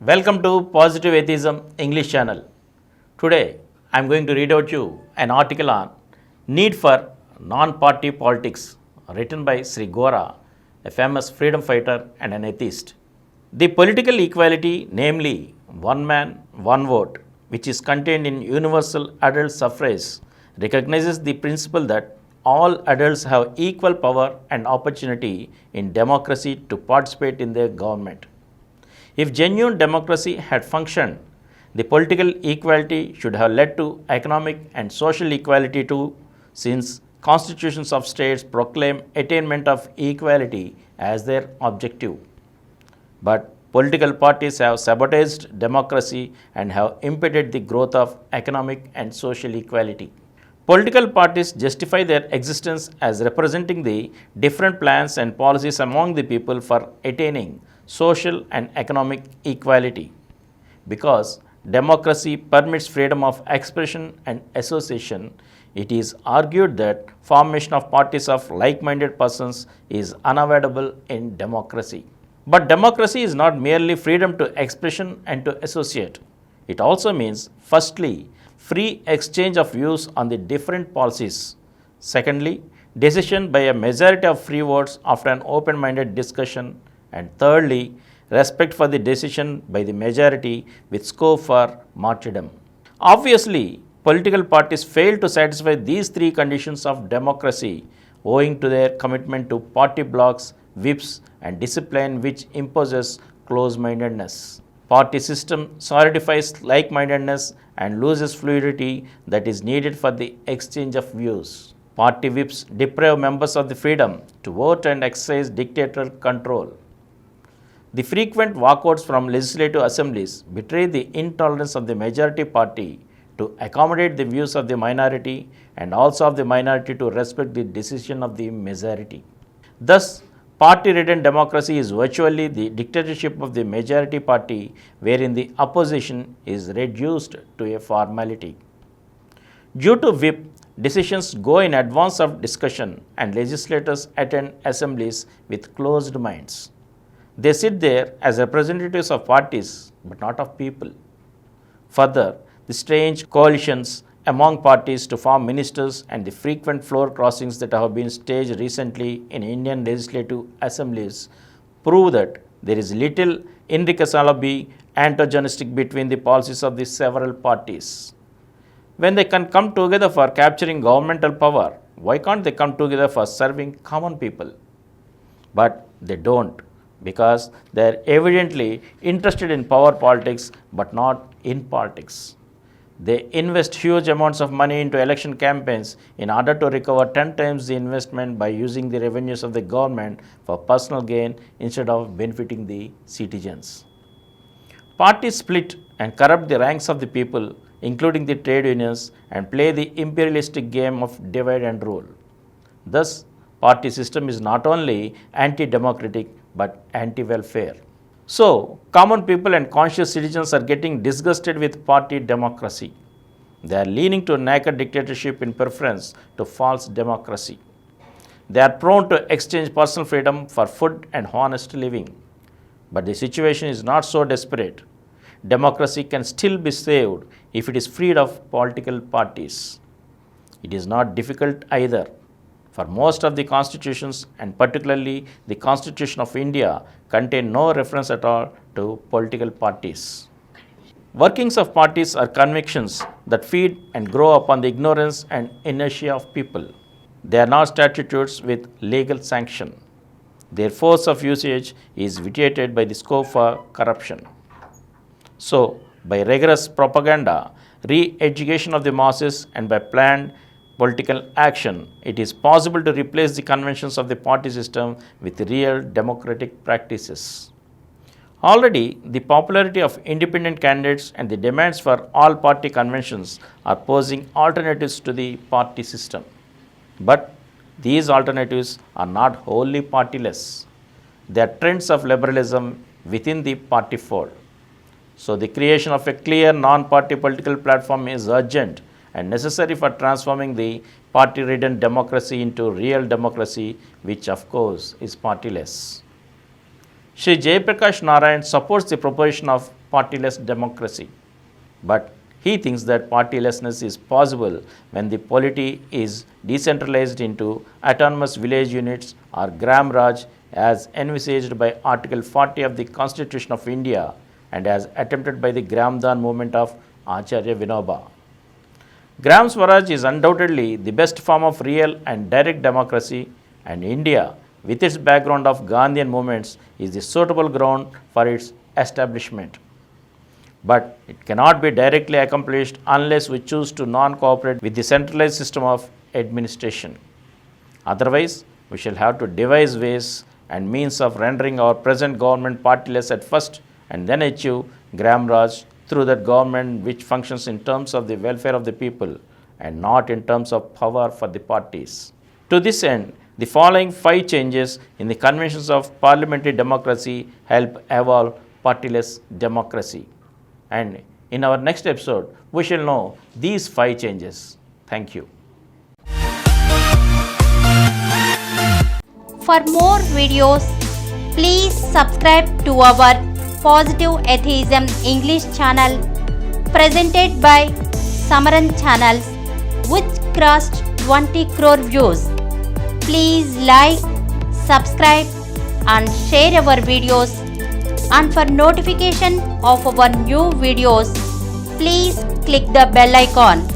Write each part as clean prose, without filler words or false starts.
Welcome to Positive Atheism English channel. Today I am going to read out you an article on Need for Non-Party Politics written by Sri Gora, a famous freedom fighter and an atheist. The political equality, namely one man, one vote, which is contained in universal adult suffrage, recognizes the principle that all adults have equal power and opportunity in democracy to participate in their government. If genuine democracy had functioned, the political equality should have led to economic and social equality too, since constitutions of states proclaim attainment of equality as their objective. But political parties have sabotaged democracy and have impeded the growth of economic and social equality. Political parties justify their existence as representing the different plans and policies among the people for attaining social and economic equality. Because democracy permits freedom of expression and association, it is argued that formation of parties of like-minded persons is unavoidable in democracy. But democracy is not merely freedom to expression and to associate. It also means, firstly, free exchange of views on the different policies. Secondly, decision by a majority of free votes after an open-minded discussion. And thirdly, respect for the decision by the majority with scope for martyrdom. Obviously, political parties fail to satisfy these three conditions of democracy owing to their commitment to party blocks, whips, and discipline which imposes close-mindedness. Party system solidifies like-mindedness and loses fluidity that is needed for the exchange of views. Party whips deprive members of the freedom to vote and exercise dictatorial control. The frequent walkouts from legislative assemblies betray the intolerance of the majority party to accommodate the views of the minority and also of the minority to respect the decision of the majority. Thus, party-ridden democracy is virtually the dictatorship of the majority party, wherein the opposition is reduced to a formality. Due to whip, decisions go in advance of discussion and legislators attend assemblies with closed minds. They sit there as representatives of parties but not of people. Further, the strange coalitions among parties to form ministers and the frequent floor crossings that have been staged recently in Indian legislative assemblies prove that there is little irreconcilably antagonistic between the policies of the several parties. When they can come together for capturing governmental power, why can't they come together for serving common people? But they don't, because they are evidently interested in power politics but not in politics. They invest huge amounts of money into election campaigns in order to recover 10 times the investment by using the revenues of the government for personal gain instead of benefiting the citizens. Parties split and corrupt the ranks of the people, including the trade unions, and play the imperialistic game of divide and rule. Thus, party system is not only anti-democratic but anti-welfare. So, common people and conscious citizens are getting disgusted with party democracy. They are leaning to naked dictatorship in preference to false democracy. They are prone to exchange personal freedom for food and honest living. But the situation is not so desperate. Democracy can still be saved if it is freed of political parties. It is not difficult either. For most of the constitutions, and particularly the Constitution of India, contain no reference at all to political parties. Workings of parties are convictions that feed and grow upon the ignorance and inertia of people. They are not statutes with legal sanction. Their force of usage is vitiated by the scope for corruption. So, by rigorous propaganda, re-education of the masses, and by planned political action, it is possible to replace the conventions of the party system with real democratic practices. Already, the popularity of independent candidates and the demands for all party conventions are posing alternatives to the party system. But these alternatives are not wholly partyless. They are trends of liberalism within the party fold. So, the creation of a clear non-party political platform is urgent and necessary for transforming the party-ridden democracy into real democracy, which of course is partyless. Sri Jayaprakash Narayan supports the proposition of partyless democracy. But he thinks that partylessness is possible when the polity is decentralized into autonomous village units or Gram Raj as envisaged by Article 40 of the Constitution of India and as attempted by the Gram Dan movement of Acharya Vinoba. Gram Swaraj is undoubtedly the best form of real and direct democracy, and India, with its background of Gandhian movements, is the suitable ground for its establishment. But it cannot be directly accomplished unless we choose to non-cooperate with the centralized system of administration. Otherwise, we shall have to devise ways and means of rendering our present government partyless at first and then achieve Gram Raj through that government which functions in terms of the welfare of the people and not in terms of power for the parties. To this end, the following 5 changes in the conventions of parliamentary democracy help evolve partyless democracy. And in our next episode, we shall know these 5 changes. Thank you. For more videos, please subscribe to our Positive Atheism English channel presented by Samaram channels which crossed 20 crore views. Please like, subscribe and share our videos, and for notification of our new videos, please click the bell icon.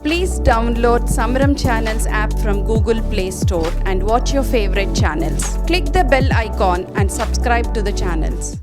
Please download Samaram Channels app from Google Play Store and watch your favorite channels. Click the bell icon and subscribe to the channels.